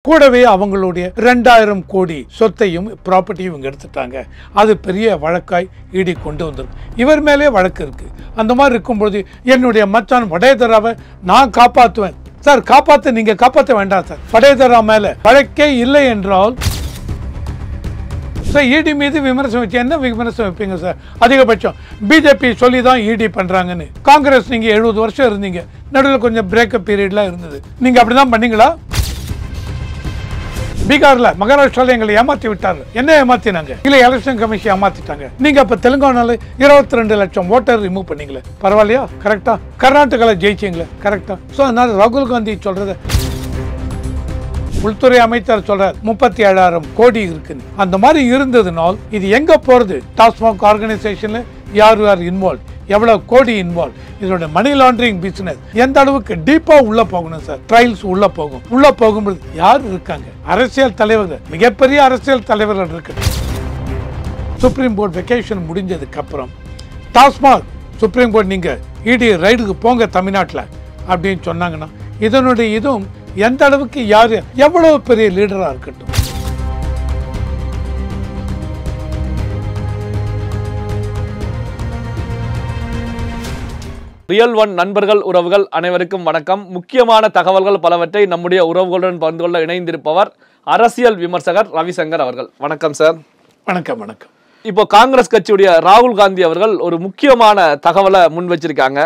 கூடவே அவங்களுடைய 2000 கோடி சொத்தையும் ப்ராப்பர்ட்டியும் இவங்க எடுத்துட்டாங்க. அது பெரிய வழக்காய் இடி கொண்டு வந்திருக்கு. இவர் மேலே வழக்கு இருக்கு. அந்த மாதிரி இருக்கும்போது என்னுடைய மச்சான் வடேதராவை நான் காப்பாற்றுவேன் சார். காப்பாற்ற நீங்க காப்பாற்ற வேண்டாம் சார். வடேதரா மேல வழக்கே இல்லை என்றால் சார் இடி மீது விமர்சனம் வச்சு என்ன விமர்சனம் வைப்பீங்க சார்? அதிகபட்சம் பிஜேபி சொல்லி தான் இடி பண்றாங்கன்னு. காங்கிரஸ் நீங்க 70 வருஷம் இருந்தீங்க, நடுவில் கொஞ்சம் பிரேக்கப் பீரியட்லாம் இருந்தது. நீங்க அப்படிதான் பண்ணீங்களா? பீகார்ல மகாராஷ்டிரால எங்களை ஏமாத்தி விட்டார்கள். என்ன ஏமாத்தினாங்க? இல்ல எலெக்ஷன் கமிஷன் ஏமாத்திட்டாங்க. நீங்க அப்ப தெலுங்கானால 22 லட்சம் ஓட்டர் ரிமூவ் பண்ணீங்களே, பரவாயில்லையா? கரெக்டா? கர்நாடகால ஜெயிச்சீங்களே, கரெக்டா? சோ அதனால ராகுல் காந்தி சொல்றத உள்துறை அமைச்சர் சொல்றார் 37,000 கோடி இருக்குன்னு. அந்த மாதிரி இருந்ததுனால் இது எங்க போறது? டாஸ்மாக் ஆர்கனைசேஷன்ல யார் இன்வால்வ், எவ்வளவு கோடி இன்வால்வ், இதோட மணி லாண்டரிங் பிசினஸ் எந்த அளவுக்கு டீப்பா உள்ள போகணும் சார். ட்ரையல்ஸ் உள்ள போகும். உள்ள போகும்போது யார் இருக்காங்க? அரசியல் தலைவர்கள், மிகப்பெரிய அரசியல் தலைவர்கள் இருக்கு. சுப்ரீம் கோர்ட் வெக்கேஷன் முடிஞ்சதுக்கு அப்புறம் டாஸ்மாக் சுப்ரீம் கோர்ட் நீங்க இடி ரைடுக்கு போங்க தமிழ்நாட்டில் அப்படின்னு சொன்னாங்கன்னா இதனுடைய இதுவும் எந்த அளவுக்கு யாரு எவ்வளவு பெரிய லீடரா இருக்கட்டும். ரியல் ஒன் நண்பர்கள் உறவுகள் அனைவருக்கும் வணக்கம். முக்கியமான தகவல்கள் பலவற்றை நம்முடைய உறவுகளுடன் பகிர்ந்து கொள்ள இணைந்திருப்பவர் அரசியல் விமர்சகர் ரவிசங்கர் அவர்கள். வணக்கம் சார். வணக்கம். வணக்கம். இப்போ காங்கிரஸ் கட்சியுடைய ராகுல் காந்தி அவர்கள் ஒரு முக்கியமான தகவலை முன் வச்சிருக்காங்க.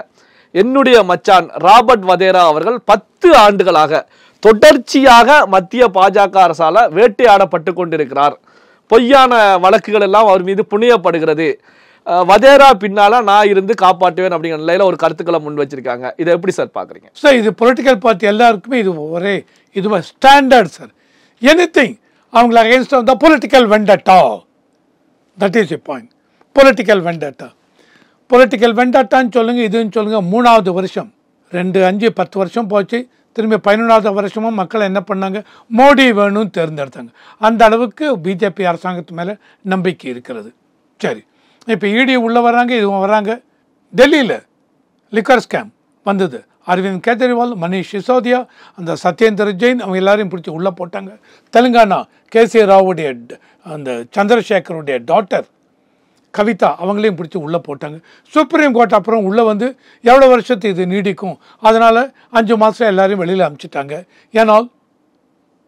என்னுடைய மச்சான் ராபர்ட் வதேரா அவர்கள் 10 ஆண்டுகளாக தொடர்ச்சியாக மத்திய பாஜக அரசால வேட்டையாடப்பட்டு கொண்டிருக்கிறார். பொய்யான வழக்குகள் எல்லாம் அவர் மீது புனியப்படுகிறது. வதேரா பின்னால நான் இருந்து காப்பாற்றுவேன் அப்படிங்கிற நிலையில ஒரு கருத்துக்களை முன் வச்சிருக்காங்க. இதை எப்படி சார் பாக்குறீங்க? சார் இது பொலிட்டிக்கல் பார்ட்டி எல்லாருக்குமே இது ஒரே இது ஸ்டாண்டர்ட் சார். எனிதிங் அவங்கள against of the political vendetta, that is a point. Political vendetta, political வெண்டட்டான்னு சொல்லுங்க, இதுன்னு சொல்லுங்க. 3வது வருஷம் 2, 5, 10 வருஷம் போச்சு. திரும்பி 11வது வருஷமும் மக்கள் என்ன பண்ணாங்க? மோடி வேணும்னு தேர்ந்தெடுத்தாங்க. அந்த அளவுக்கு பிஜேபி அரசாங்கத்து மேலே நம்பிக்கை இருக்கிறது. சரி, இப்போ இடி உள்ள வராங்க, இதுவும் வராங்க. டெல்லியில் லிக்கர் ஸ்கேம் வந்தது. அரவிந்த் கெஜ்ரிவால், மணிஷ் சிசோதியா, அந்த சத்யேந்திர ஜெயின் அவங்க எல்லாரையும் பிடிச்சி உள்ளே போட்டாங்க. தெலுங்கானா கேசி ராவுடைய அந்த சந்திரசேகருடைய டாட்டர் கவிதா அவங்களையும் பிடிச்சி உள்ளே போட்டாங்க. சுப்ரீம் கோர்ட் அப்புறம் உள்ளே வந்து எவ்வளோ வருஷத்து இது நீடிக்கும், அதனால் 5 மாதம் எல்லாரையும் வெளியில் அனுப்பிச்சிட்டாங்க. ஏன்னால்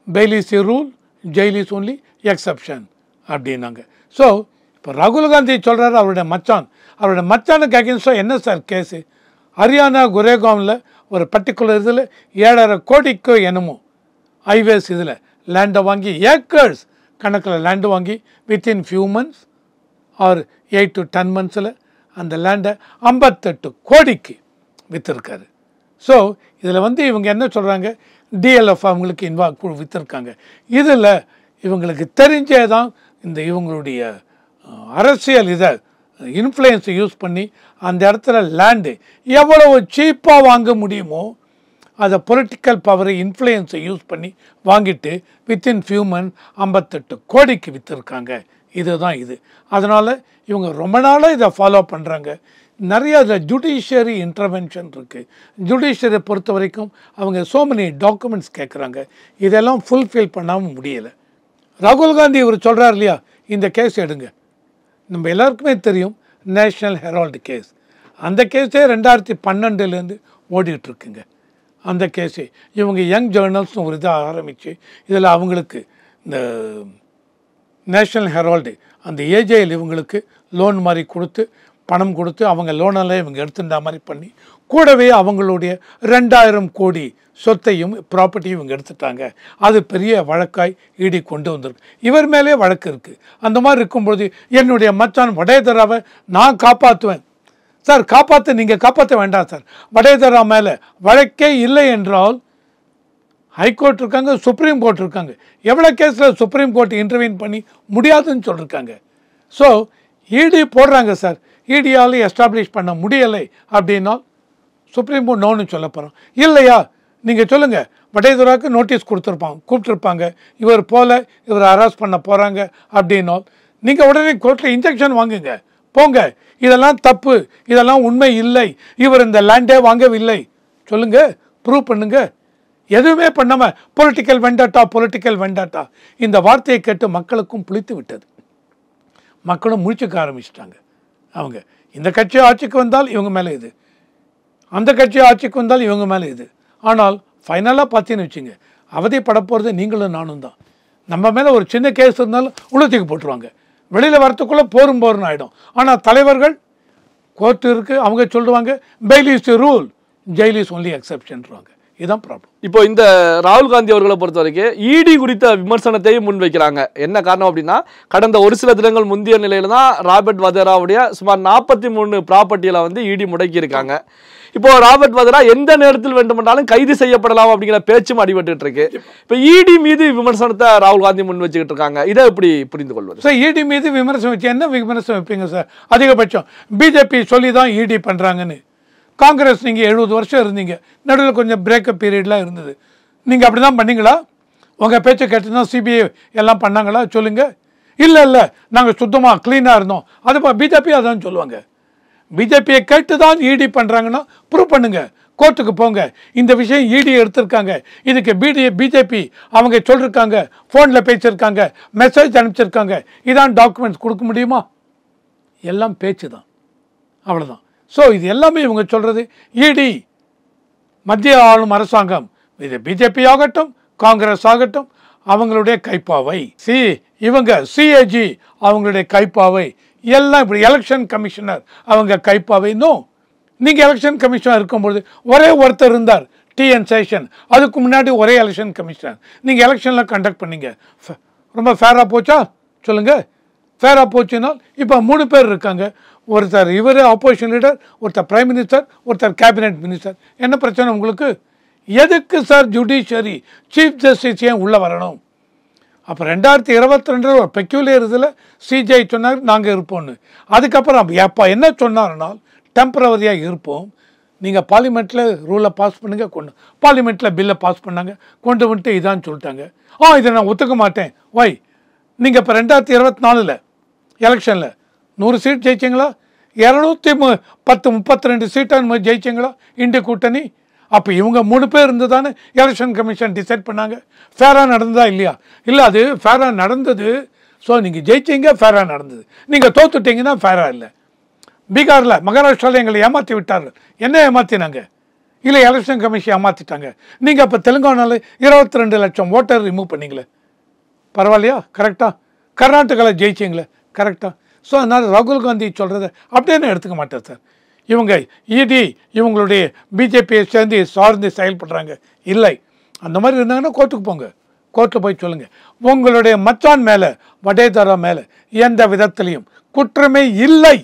fail is a rule, jail is only exception அப்படின்னாங்க. ஸோ இப்போ ராகுல் காந்தி சொல்கிறாரு அவருடைய மச்சானுக்கு அகேன்ஸ்டாக என்ன சார் கேஸு? ஹரியானா குரேகாமில் ஒரு பர்டிகுலர் இதில் 7,500 கோடிக்கு என்னமோ ஹைவேஸ் இதில் லேண்டை வாங்கி ஏக்கர்ஸ் கணக்கில் லேண்டு வாங்கி within few months or 8 to 10 months அந்த லேண்டை 58 கோடிக்கு விற்றுருக்காரு. ஸோ இதில் வந்து இவங்க என்ன சொல்கிறாங்க? டிஎல்எஃப் அவங்களுக்கு விற்றுருக்காங்க. இதில் இவங்களுக்கு தெரிஞ்சே தான் இந்த இவங்களுடைய அரசியல் இதை இன்ஃப்ளூயன்ஸை யூஸ் பண்ணி அந்த இடத்துல லேண்டு எவ்வளவு சீப்பாக வாங்க முடியுமோ அதை பொலிட்டிக்கல் பவரை இன்ஃப்ளூயன்ஸை யூஸ் பண்ணி வாங்கிட்டு வித்தின் ஃபியூ மந்த் 58 கோடிக்கு விற்றுருக்காங்க. இதுதான் இது. அதனால் இவங்க ரொம்ப நாளாக இதை ஃபாலோ பண்ணுறாங்க. நிறைய இதில் ஜுடிஷியரி இன்டர்வென்ஷன் இருக்குது. ஜுடிஷியரை பொறுத்த வரைக்கும் அவங்க so many டாக்குமெண்ட்ஸ் கேட்குறாங்க. இதெல்லாம் ஃபுல்ஃபில் பண்ணாமல் முடியலை. ராகுல் காந்தி இவர் சொல்கிறார் இல்லையா, இந்த கேஸ் எடுங்க. நம்ம எல்லாருக்குமே தெரியும் நேஷ்னல் ஹெரால்டு கேஸ். அந்த கேஸே 2012 ஓடிட்டுருக்குங்க. அந்த கேஸே இவங்க யங் ஜேர்னல்ஸ்னு ஒரு இதை ஆரம்பித்து இதில் அவங்களுக்கு இந்த நேஷ்னல் ஹெரால்டு அந்த ஏஜேஎல் இவங்களுக்கு லோன் மாதிரி கொடுத்து பணம் கொடுத்து அவங்க லோனெல்லாம் இவங்க எடுத்துட்டா மாதிரி பண்ணி கூடவே அவங்களுடைய 2000 கோடி சொத்தையும் ப்ராப்பர்ட்டியும் இவங்க எடுத்துட்டாங்க. அது பெரிய வழக்காய் இடி கொண்டு வந்திருக்கு. இவர் மேலே வழக்கு இருக்குது. அந்த மாதிரி இருக்கும்பொழுது என்னுடைய மச்சான் வடேதராவை நான் காப்பாற்றுவேன் சார். காப்பாற்ற நீங்கள் காப்பாற்ற வேண்டாம் சார். வடேதரா மேலே வழக்கே இல்லை என்றால் ஹைகோர்ட் இருக்காங்க, சுப்ரீம் கோர்ட் இருக்காங்க. எவ்வளோ கேஸில் சுப்ரீம் கோர்ட் இன்டர்வீன் பண்ணி முடியாதுன்னு சொல்லியிருக்காங்க. ஸோ இடி போடுறாங்க சார். இடியால் எஸ்டாப்ளிஷ் பண்ண முடியலை அப்படின்னா சுப்ரீம் கோர்ட் நோன்னு சொல்ல போகிறோம். இல்லையா நீங்கள் சொல்லுங்கள், வடேதராவுக்கு நோட்டீஸ் கூப்பிட்டுருப்பாங்க, இவர் போல இவர் அரெஸ்ட் பண்ண போகிறாங்க அப்படின்னா நீங்கள் உடனே கோர்ட்டில் இன்ஜெக்ஷன் வாங்குங்க, போங்க, இதெல்லாம் தப்பு, இதெல்லாம் உண்மை இல்லை, இவர் இந்த லேண்டே வாங்கவில்லை சொல்லுங்கள், ப்ரூவ் பண்ணுங்க. எதுவுமே பண்ணாமல் பொலிட்டிக்கல் வெண்டாட்டா இந்த வார்த்தையை கேட்டு மக்களுக்கும் புளித்து விட்டது. மக்களும் முழிச்சுக்க ஆரம்பிச்சிட்டாங்க. அவங்க இந்த கட்சி ஆட்சிக்கு வந்தால் இவங்க மேலே இது, அந்த கட்சி ஆட்சிக்கு வந்தால் இவங்க மேலே இது. ஆனால் ஃபைனலாக பார்த்தீங்கன்னு வச்சுங்க, அவதிப்பட போகிறது நீங்களும் நானும் தான். நம்ம மேலே ஒரு சின்ன கேஸ் இருந்தாலும் உள்ளத்துக்கு போட்டுருவாங்க, வெளியில் வரத்துக்குள்ளே போருன்னு ஆகிடும். ஆனால் தலைவர்கள் கோர்ட்டு இருக்குது, அவங்க சொல்லுவாங்க bail is the rule, jail is only எக்ஸப்ஷன்றாங்க. இதுதான் ப்ராப்ளம். இப்போ இந்த ராகுல் காந்தி அவர்களை பொறுத்த வரைக்கும் இடி குறித்த விமர்சனத்தையும் முன்வைக்கிறாங்க. என்ன காரணம் அப்படின்னா, கடந்த ஒரு சில தினங்கள் முந்தைய நிலையில தான் ராபர்ட் வதேராவுடைய சுமார் 43 ப்ராப்பர்ட்டியில வந்து இடி முடக்கி இருக்காங்க. இப்போ ராபர்ட் வதேரா எந்த நேரத்தில் வேண்டுமென்றாலும் கைது செய்யப்படலாம் அப்படிங்கிற பேச்சும் அடிபட்டு இருக்கு. இப்போ இடி மீது விமர்சனத்தை ராகுல் காந்தி முன் வச்சுக்கிட்டு இருக்காங்க. இதை எப்படி புரிந்து கொள்வது சார்? இடி மீது விமர்சனம் வச்சு என்ன விமர்சனம் வைப்பீங்க சார்? அதிகபட்சம் பிஜேபி சொல்லி தான் இடி பண்ணுறாங்கன்னு. காங்கிரஸ் நீங்கள் 70 வருஷம் இருந்தீங்க, நடுவில் கொஞ்சம் பிரேக்கப் பீரியட்லாம் இருந்தது. நீங்கள் அப்படி தான் பண்ணீங்களா? உங்கள் பேச்சை கேட்டு தான் சிபிஐ எல்லாம் பண்ணாங்களா? சொல்லுங்கள். இல்லை நாங்கள் சுத்தமாக க்ளீனாக இருந்தோம். அது பிஜேபி அதான் சொல்லுவாங்க. பிஜேபியை கேட்டு தான் இடி பண்ணுறாங்கன்னா ப்ரூவ் பண்ணுங்க, கோர்ட்டுக்கு போங்க. இந்த விஷயம் இடி எடுத்திருக்காங்க, இதுக்கு பிஜேபி அவங்க சொல்லியிருக்காங்க, ஃபோனில் பேசியிருக்காங்க, மெசேஜ் அனுப்பிச்சிருக்காங்க, இதான் டாக்குமெண்ட்ஸ் கொடுக்க முடியுமா? எல்லாம் பேச்சு தான், அவ்வளோதான். ஸோ இது எல்லாமே இவங்க சொல்கிறது இடி மத்திய ஆளும் அரசாங்கம், இது பிஜேபி ஆகட்டும் காங்கிரஸ் ஆகட்டும், அவங்களுடைய கைப்பாவை. இவங்க சிஏஜி அவங்களுடைய கைப்பாவை, எல்லாம் இப்படி எலெக்ஷன் கமிஷனர் அவங்க கைப்பாவை. இன்னும் நீங்கள் எலெக்ஷன் கமிஷனர் இருக்கும்போது ஒரே ஒருத்தர் இருந்தார், டிஎன் சேஷன். அதுக்கு முன்னாடி ஒரே எலெக்ஷன் கமிஷனர். நீங்கள் எலெக்ஷனில் கண்டக்ட் பண்ணீங்க, ரொம்ப ஃபேராக போச்சா? சொல்லுங்கள். ஃபேராக போச்சுனால் இப்போ 3 பேர் இருக்காங்க. ஒருத்தர் இவர் ஆப்போசிஷன் லீடர், ஒருத்தர் பிரைம் மினிஸ்டர், ஒருத்தர் கேபினெட் மினிஸ்டர். என்ன பிரச்சனை உங்களுக்கு? எதுக்கு சார் ஜுடிஷியரி சீஃப் ஜஸ்டிஸ் ஏன் உள்ளே வரணும்? அப்போ 2022 ஒரு பெக்யூலியர் இதில் சிஜிஐ சொன்னார் நாங்கள் இருப்போம்னு. அதுக்கப்புறம் எப்போ என்ன சொன்னார்னால் டெம்பரவரியாக இருப்போம், நீங்கள் பார்லிமெண்ட்டில் ரூலை பாஸ் பண்ணுங்கள். பார்லிமெண்ட்டில் பில்லை பாஸ் பண்ணாங்க, கொண்டு வந்துட்டு இதான்னு சொல்லிட்டாங்க. இதை நான் ஒத்துக்க மாட்டேன். வை? நீங்கள் இப்போ 2024 எலெக்ஷனில் 100 சீட் ஜெயிச்சிங்களா? 232 சீட்டாக ஜெயிச்சிங்களா இந்திய கூட்டணி? அப்போ இவங்க 3 பேர் இருந்து தானே எலெக்ஷன் கமிஷன் டிசைட் பண்ணாங்க. ஃபேராக நடந்ததா இல்லையா? இல்லை, அது ஃபேராக நடந்தது. ஸோ நீங்கள் ஜெயிச்சிங்க, ஃபேராக நடந்தது. நீங்கள் தோத்துட்டீங்கன்னா ஃபேராக இல்லை. பீகாரில் மகாராஷ்டிராவில் எங்களை ஏமாற்றி விட்டார்கள். என்ன ஏமாற்றினாங்க? இல்லை, எலெக்ஷன் கமிஷன் ஏமாற்றிட்டாங்க. நீங்கள் இப்போ தெலுங்கானாவில் 22 லட்சம் ஓட்டர் ரிமூவ் பண்ணிங்களே, பரவாயில்லையா? கரெக்டாக. கர்நாடகாவில் ஜெயிச்சிங்களே, கரெக்டாக. ஸோ அதனால் ராகுல் காந்தி சொல்கிறத அப்படியே நான் எடுத்துக்க மாட்டேன் சார். இவங்க இடி இவங்களுடைய பிஜேபியை சேர்ந்து சார்ந்து செயல்படுறாங்க. இல்லை, அந்த மாதிரி இருந்தாங்கன்னா கோர்ட்டுக்கு போங்க, கோர்ட்டில் போய் சொல்லுங்கள். உங்களுடைய மச்சான் மேலே, வடேதரா மேலே எந்த விதத்திலையும் குற்றமே இல்லை.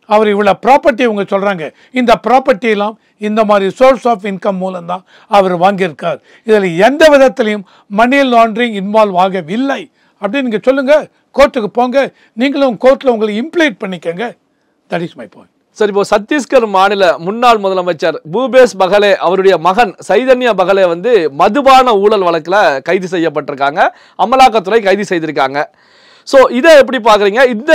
அவர் இவ்வளோ ப்ராப்பர்ட்டி இவங்க சொல்கிறாங்க, இந்த ப்ராப்பர்ட்டியெல்லாம் இந்த மாதிரி சோர்ஸ் ஆஃப் இன்கம் மூலம்தான் அவர் வாங்கியிருக்கார். இதில் எந்த விதத்திலையும் மணி லாண்ட்ரிங் இன்வால்வ் ஆகவில்லை அப்படின்னு நீங்கள் சொல்லுங்கள். கோர்ட்டுக்கு போங்க, நீங்களும் கோர்ட்டில் உங்களை இம்ப்ளைட் பண்ணிக்கங்க. That is my point. Sir, இப்போ சத்தீஸ்கர் மாநில முன்னாள் முதலமைச்சர் பூபேஷ் பகலே அவருடைய மகன் சைதன்யா பகலே வந்து மதுபான ஊழல் வழக்கில் கைது செய்யப்பட்டிருக்காங்க. அமலாக்கத்துறை கைது செய்திருக்காங்க. ஸோ இதை எப்படி பார்க்குறீங்க? இந்த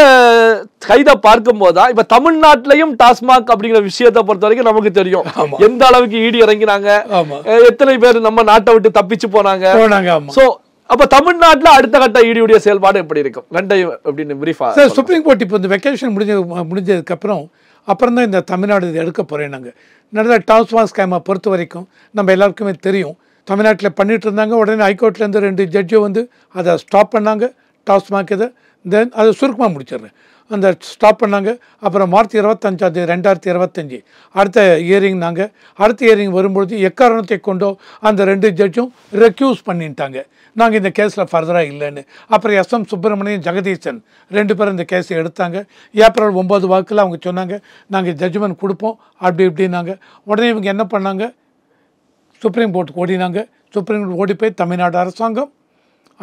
கைதை பார்க்கும்போது தான் இப்போ தமிழ்நாட்டிலையும் டாஸ்மாக் அப்படிங்கிற விஷயத்தை பொறுத்த வரைக்கும் நமக்கு தெரியும் எந்த அளவுக்கு ஈடி இறங்கினாங்க, எத்தனை பேர் நம்ம நாட்டை விட்டு தப்பிச்சு போனாங்க. ஸோ அப்போ தமிழ்நாட்டில் அடுத்த கட்ட ஈடியுடைய செயல்பாடு எப்படி இருக்கும் அப்படின்னு பிரீஃபா? சார், சுப்ரீம் கோர்ட் இப்போ இந்த வெக்கேஷன் முடிஞ்சதுக்கப்புறம் தான் இந்த தமிழ்நாடு இது எடுக்க போகிறேன். நாங்கள் நடந்த டாஸ்மாக் ஸ்கேமை பொறுத்த வரைக்கும் நம்ம எல்லாருக்குமே தெரியும், தமிழ்நாட்டில் பண்ணிட்டு இருந்தாங்க. உடனே ஹைகோர்ட்லேருந்து 2 ஜட்ஜு வந்து அதை ஸ்டாப் பண்ணாங்க, டாஸ்மாக் இதை. தென் அதை சுருக்கமாக முடிச்சிடுறேன், அந்த ஸ்டாப் பண்ணாங்க. அப்புறம் மார்ச் 25 2025 அடுத்த இயரிங் அடுத்த இயரிங் வரும்பொழுது எக்காரணத்தை கொண்டோ அந்த 2 ஜட்ஜும் ரெக்யூஸ் பண்ணிட்டாங்க, நாங்கள் இந்த கேஸில் ஃபர்தராக இல்லைன்னு. அப்புறம் SM சுப்பிரமணியன், ஜெகதீசன் 2 பேரும் இந்த கேஸை எடுத்தாங்க. ஏப்ரல் 9 வாக்கில் அவங்க சொன்னாங்க நாங்கள் ஜட்ஜ்மெண்ட் கொடுப்போம் அப்படி இப்படின்னாங்க. உடனே இவங்க என்ன பண்ணாங்க, சுப்ரீம் கோர்ட்டுக்கு ஓடினாங்க. சுப்ரீம் கோர்ட் ஓடி போய் தமிழ்நாடு அரசாங்கம்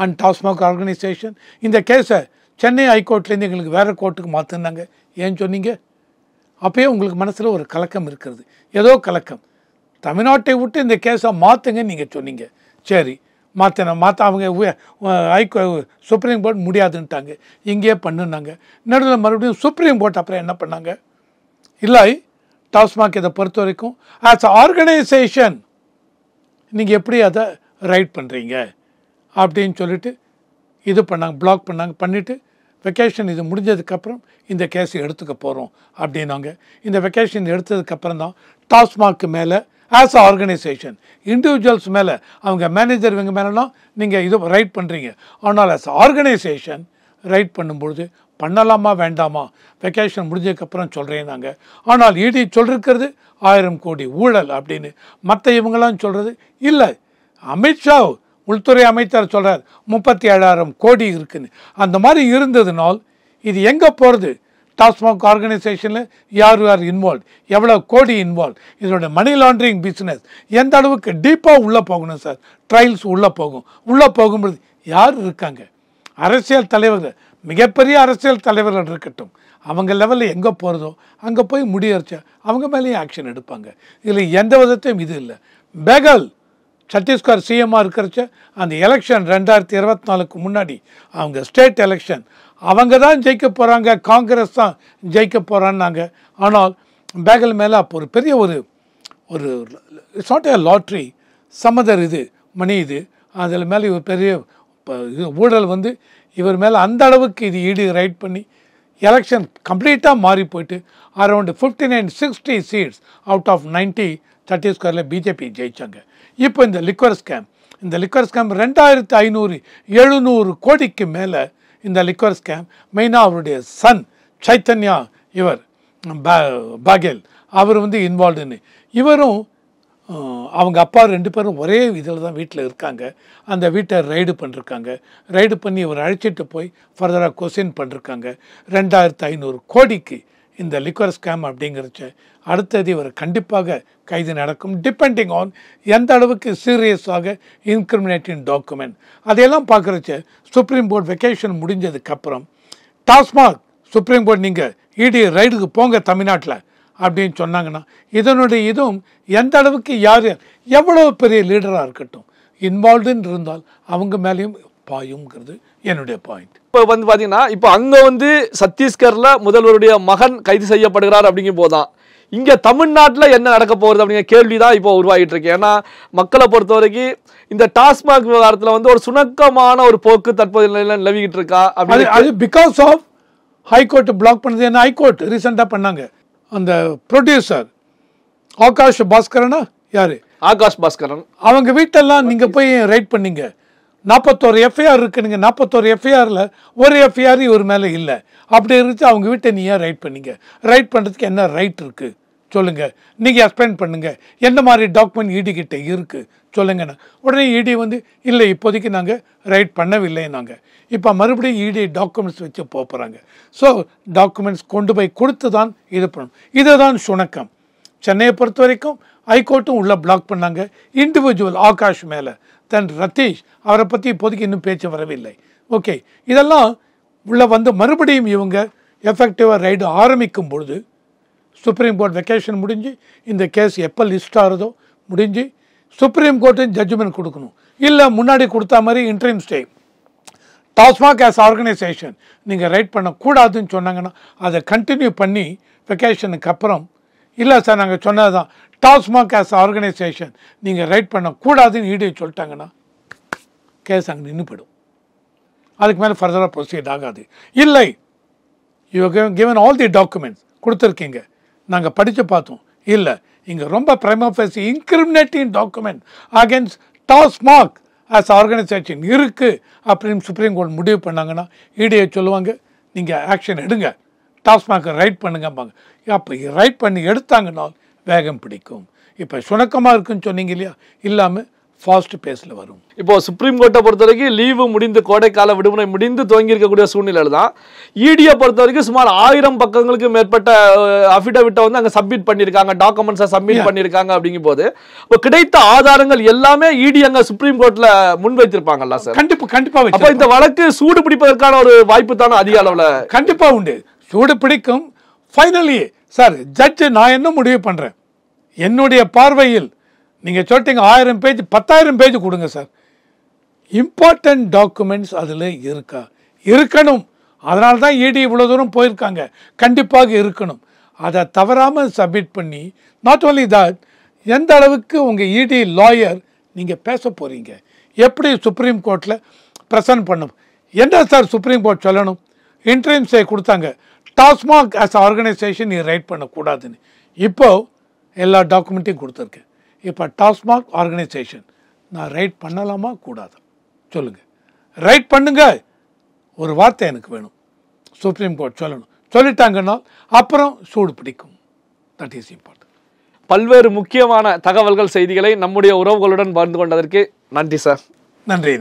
அண்ட் டாஸ்மாக் ஆர்கனைசேஷன் இந்த கேஸை சென்னை ஹைகோர்ட்லேருந்து எங்களுக்கு வேறு கோர்ட்டுக்கு மாற்றினாங்க. ஏன்னு சொன்னீங்க? அப்போயே உங்களுக்கு மனசில் ஒரு கலக்கம் இருக்கிறது, ஏதோ கலக்கம். தமிழ்நாட்டை விட்டு இந்த கேஸை மாற்றுங்கன்னு நீங்கள் சொன்னீங்க. சரி, மாற்ற அவங்க சுப்ரீம் கோர்ட் முடியாதுன்ட்டாங்க, இங்கேயே பண்ணுனாங்க. நடுவில் மறுபடியும் சுப்ரீம் கோர்ட் அப்புறம் என்ன பண்ணாங்க, இல்லை டாஸ்மாக் இதை பொறுத்த வரைக்கும் ஆஸ் ஆர்கனைசேஷன் நீங்கள் எப்படி அதை ரைட் பண்ணுறீங்க அப்படின்னு சொல்லிட்டு இது பண்ணாங்க, பிளாக் பண்ணாங்க. பண்ணிவிட்டு வெக்கேஷன் இது முடிஞ்சதுக்கப்புறம் இந்த கேஸ் எடுத்துக்க போகிறோம் அப்படின்னாங்க. இந்த வெக்கேஷன் எடுத்ததுக்கப்புறம் தான் டாஸ்மாக் மேலே ஆஸ் அ ஆர்கனைசேஷன், இண்டிவிஜுவல்ஸ் மேலே, அவங்க மேனேஜர் இவங்க மேலாம் நீங்கள் இது ரைட் பண்ணுறீங்க. ஆனால் ஆஸ் ஆர்கனைசேஷன் ரைட் பண்ணும்பொழுது பண்ணலாமா வேண்டாமா, வெக்கேஷன் முடிஞ்சதுக்கப்புறம் சொல்கிறேன் நாங்கள். ஆனால் இடி சொல்லிருக்கிறது 1000 கோடி ஊழல் அப்படின்னு. மற்ற இவங்களாம் சொல்கிறது இல்லை. அமித்ஷா உள்துறை அமைச்சர் சொல்கிறார் 37,000 கோடி இருக்குன்னு. அந்த மாதிரி இருந்ததுனால் இது எங்கே போகிறது? டாஸ்மாக் ஆர்கனைசேஷனில் யார் யார் இன்வால்வ், எவ்வளோ கோடி இன்வால்வ், இதோட மணி லாண்ட்ரிங் பிஸ்னஸ் எந்த அளவுக்கு டீப்பாக உள்ளே போகணும் சார். ட்ரையல்ஸ் உள்ளே போகும். உள்ளே போகும்போது யார் இருக்காங்க? அரசியல் தலைவர்கள், மிகப்பெரிய அரசியல் தலைவர்கள் இருக்கட்டும், அவங்க லெவலில் எங்கே போகிறதோ அங்கே போய் முடியறச்சா அவங்க மேலேயும் ஆக்ஷன் எடுப்பாங்க. இதில் எந்த விதத்தையும் இது இல்லை. பெகல் சத்தீஸ்கர் சிஎம்மாக இருக்கிறச்ச அந்த எலெக்ஷன் 2024க்கு முன்னாடி அவங்க ஸ்டேட் எலெக்ஷன் அவங்க தான் ஜெயிக்க போகிறாங்க, காங்கிரஸ் தான் ஜெயிக்க போகிறான்னாங்க. ஆனால் பெகல் மேலே அப்போ ஒரு பெரிய ஒரு it's not a lottery, some other இது மணி இது, அதில் மேலே ஒரு பெரிய ஊழல் வந்து இவர் மேலே அந்த அளவுக்கு இது இடி ரைட் பண்ணி எலெக்ஷன் கம்ப்ளீட்டாக மாறி போயிட்டு அரௌண்ட் 59-60 சீட்ஸ் அவுட் ஆஃப் 90 சத்தீஸ்கரில் பிஜேபி ஜெயித்தாங்க. இப்போ இந்த லிக்வர் ஸ்கேம் 2,500-700 கோடிக்கு மேலே இந்த லிக்வர் ஸ்கேம் மெயினாக அவருடைய சன் சைத்தன்யா இவர் பாகேல் அவர் வந்து இன்வால்வ்டுன்னு. இவரும் அவங்க அப்பா 2 பேரும் ஒரே இதில் தான் வீட்டில் இருக்காங்க. அந்த வீட்டை ரைடு பண்ணிருக்காங்க. ரைடு பண்ணி இவர் அழைச்சிட்டு போய் ஃபர்தராக கொஸ்டின் பண்ணிருக்காங்க. 2,500 கோடிக்கு இந்த லிக்வர் ஸ்கேம் அப்படிங்கிறச்ச அடுத்தது இவர் கண்டிப்பாக கைது நடக்கும். டிபெண்டிங் ஆன் எந்த அளவுக்கு சீரியஸாக இன்கிரிமினேட்டிங் டாக்குமெண்ட் அதையெல்லாம் பார்க்குறச்ச சுப்ரீம் கோர்ட் வெக்கேஷன் முடிஞ்சதுக்கப்புறம் டாஸ்மாக் சுப்ரீம் கோர்ட் நீங்கள் இடி ரைடுக்கு போங்க தமிழ்நாட்டில் அப்படின்னு சொன்னாங்கன்னா இதனுடைய இதுவும் எந்த அளவுக்கு யார் எவ்வளோ பெரிய லீடராக இருக்கட்டும் இன்வால்வ்டுன்னு இருந்தால் அவங்க மேலேயும் பாயுங்கிறது என்னுடைய பாயிண்ட். இப்போ வந்து பார்த்தீங்கன்னா இப்போ அங்கே வந்து சத்தீஸ்கரில் முதல்வருடைய மகன் கைது செய்யப்படுகிறார் அப்படிங்கும் போதுதான் இங்கே தமிழ்நாட்டில் என்ன நடக்க போகிறது அப்படிங்கிற கேள்வி தான் இப்போ உருவாகிட்டு இருக்கு. ஏன்னா மக்களை பொறுத்த வரைக்கும் இந்த டாஸ்மாக் விவகாரத்தில் வந்து ஒரு சுணக்கமான ஒரு போக்கு தற்போது நிலவிக்கிட்டு இருக்கா அப்படி. அது பிகாஸ் ஆஃப் ஹைகோர்ட் பிளாக் பண்ணது. என்ன ஹைகோர்ட் ரீசெண்டாக பண்ணாங்க. அந்த ப்ரொடியூசர் ஆகாஷ் பாஸ்கரனா யாரு, ஆகாஷ் பாஸ்கரன், அவங்க வீட்டெல்லாம் நீங்கள் போய் ரைட் பண்ணீங்க. 41 எஃப்ஐஆர் இருக்குனுங்க. 41 எஃப்ஐஆரில் ஒரு எஃப்ஐஆர் இவர் மேலே இல்லை. அப்படி இருந்துச்சு அவங்க வீட்டை நீ ஏன் ரைட் பண்ணீங்க? ரைட் பண்ணுறதுக்கு என்ன ரைட் இருக்குது சொல்லுங்கள், நீங்கள் எக்ஸ்பிளைன் பண்ணுங்கள். எந்த மாதிரி டாக்குமெண்ட் இடி கிட்ட இருக்குது சொல்லுங்கண்ணா. உடனே இடி வந்து இல்லை இப்போதைக்கு நாங்கள் ரைட் பண்ணவில்லை நாங்கள். இப்போ மறுபடியும் இடி டாக்குமெண்ட்ஸ் வச்சு போகிறாங்க. ஸோ டாக்குமெண்ட்ஸ் கொண்டு போய் கொடுத்து தான் இது பண்ணணும். இதுதான் சுணக்கம். சென்னையை பொறுத்த வரைக்கும் ஹைகோர்ட்டும் உள்ள பிளாக் பண்ணாங்க. இண்டிவிஜுவல் ஆகாஷ் மேலே தென் ரத்தீஷ் அவரை பற்றி இப்போதைக்கு இன்னும் பேச்சு வரவில்லை. ஓகே, இதெல்லாம் உள்ள வந்து மறுபடியும் இவங்க எஃபெக்டிவாக ரைடு ஆரம்பிக்கும் பொழுது சுப்ரீம் கோர்ட் வெக்கேஷன் முடிஞ்சு இந்த கேஸ் எப்போ லிஸ்ட் ஆகிறதோ முடிஞ்சு சுப்ரீம் கோர்ட்டு ஜட்ஜ்மெண்ட் கொடுக்கணும். இல்லை முன்னாடி கொடுத்தா மாதிரி interim stay TASMAC as organisation நீங்கள் ரைட் பண்ணக்கூடாதுன்னு சொன்னாங்கன்னா அதை கண்டினியூ பண்ணி வெக்கேஷனுக்கு அப்புறம் இல்லை சார் நாங்கள் சொன்னது தான் டாஸ்மாக் ஆஸ் ஆர்கனைசேஷன் நீங்கள் ரைட் பண்ணக்கூடாதுன்னு இடி சொல்லிட்டாங்கன்னா கேஸ் அங்கே நின்று போயிடும். அதுக்கு மேலே ஃபர்தராக ப்ரொசீட் ஆகாது. இல்லை you given all the documents கொடுத்துருக்கீங்க, நாங்கள் படித்து பார்த்தோம், இல்லை இங்கே ரொம்ப பிரைமா Facey incriminating document against TASMAC as organisation இருக்குது அப்படின்னு சுப்ரீம் கோர்ட் முடிவு பண்ணாங்கன்னா இடியை சொல்லுவாங்க நீங்கள் ஆக்ஷன் எடுங்க, டாஸ்மாகை ரைட் பண்ணுங்கம்பாங்க. அப்போ ரைட் பண்ணி எடுத்தாங்கன்னா வேகம் பிடிக்கும். இப்போ சுணக்கமாக இருக்குன்னு சொன்னீங்க இல்லையா, இல்லாமல் ஃபாஸ்ட் பேஸில் வரும். இப்போ சுப்ரீம் கோர்ட்டை பொறுத்த வரைக்கும் லீவு முடிந்து கோடைக்கால விடுமுறை முடிந்து துவங்கி இருக்கக்கூடிய சூழ்நிலையில் தான் இடியை பொறுத்த வரைக்கும் சுமார் 1000 பக்கங்களுக்கு மேற்பட்ட அஃபிடவிட்டை வந்து அங்கே சப்மிட் பண்ணியிருக்காங்க, டாக்குமெண்ட்ஸை சப்மிட் பண்ணியிருக்காங்க. அப்படிங்கும் போது இப்போ கிடைத்த ஆதாரங்கள் எல்லாமே இடி அங்கே சுப்ரீம் கோர்ட்டில் முன்வைத்திருப்பாங்கல்ல சார்? கண்டிப்பாக. அப்போ இந்த வழக்கு சூடு பிடிப்பதற்கான ஒரு வாய்ப்பு தானே அதிக அளவில் கண்டிப்பாக உண்டு. சூடு பிடிக்கும். ஃபைனலி சார் ஜட்ஜு நான் என்ன முடிவு பண்ணுறேன், என்னுடைய பார்வையில் நீங்கள் சொல்லிட்டீங்க 1000 பேஜ் 10,000 பேஜ் கொடுங்க சார். இம்பார்ட்டன்ட் டாக்குமெண்ட்ஸ் அதில் இருக்கணும். அதனால தான் இடி இவ்வளோ தூரம் போயிருக்காங்க. கண்டிப்பாக இருக்கணும். அதை தவறாமல் சப்மிட் பண்ணி நாட் ஓன்லி தட் எந்த அளவுக்கு உங்கள் இடி லாயர் நீங்கள் பேச போகிறீங்க, எப்படி சுப்ரீம் கோர்ட்டில் ப்ரெசன்ட் பண்ணும். என்ன சார் சுப்ரீம் கோர்ட் சொல்லணும்? இன்டரிம் ஸ்டே கொடுத்தாங்க, டாஸ்மாக் ஆஸ் ஆர்கனைசேஷன் நீ ரைட் பண்ணக்கூடாதுன்னு. இப்போது எல்லா டாக்குமெண்ட்டையும் கொடுத்துருக்கேன். இப்போ டாஸ்மாக் ஆர்கனைசேஷன் நான் ரைட் பண்ணலாமா கூடாது சொல்லுங்கள். ரைட் பண்ணுங்க, ஒரு வார்த்தை எனக்கு வேணும். சுப்ரீம் கோர்ட் சொல்லணும். சொல்லிட்டாங்கன்னா அப்புறம் சூடு பிடிக்கும். That is important. பல்வேறு முக்கியமான தகவல்கள், செய்திகளை நம்முடைய உறவுகளுடன் பகிர்ந்து கொண்டதற்கு நன்றி சார். நன்றி.